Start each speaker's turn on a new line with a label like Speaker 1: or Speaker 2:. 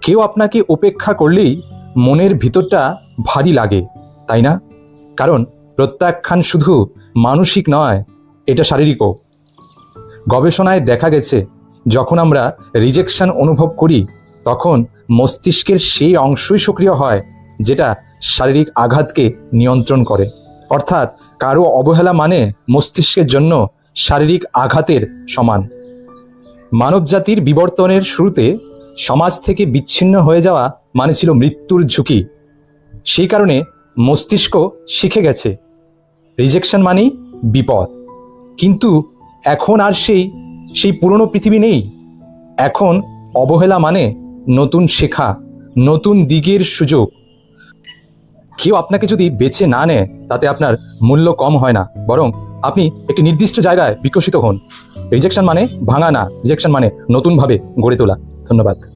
Speaker 1: কেউ আপনাকে উপেক্ষা করলেই মনের ভিতরটা ভারী লাগে, তাই না? কারণ প্রত্যাখ্যান শুধু মানসিক নয়, এটা শারীরিকও। গবেষণায় দেখা গেছে, যখন আমরা রিজেকশন অনুভব করি তখন মস্তিষ্কের সেই অংশই সক্রিয় হয় যেটা শারীরিক আঘাতকে নিয়ন্ত্রণ করে। অর্থাৎ কারো অবহেলা মানে মস্তিষ্কের জন্য শারীরিক আঘাতের সমান। মানবজাতির বিবর্তনের শুরুতে সমাজ থেকে বিচ্ছিন্ন হয়ে যাওয়া মানে ছিল মৃত্যুর ঝুঁকি। সেই কারণে মস্তিষ্ক শিখে গেছে রিজেকশন মানেই বিপদ। কিন্তু এখন আর সেই পুরনো পৃথিবী নেই। এখন অবহেলা মানে নতুন শেখা, নতুন দিকের সুযোগ। কেউ আপনাকে যদি বেছে না নেয় তাতে আপনার মূল্য কম হয় না, বরং আপনি একটি নির্দিষ্ট জায়গায় বিকশিত হন। রিজেকশন মানে ভাঙা না, রিজেকশন মানে নতুনভাবে গড়ে তোলা। ধন্যবাদ।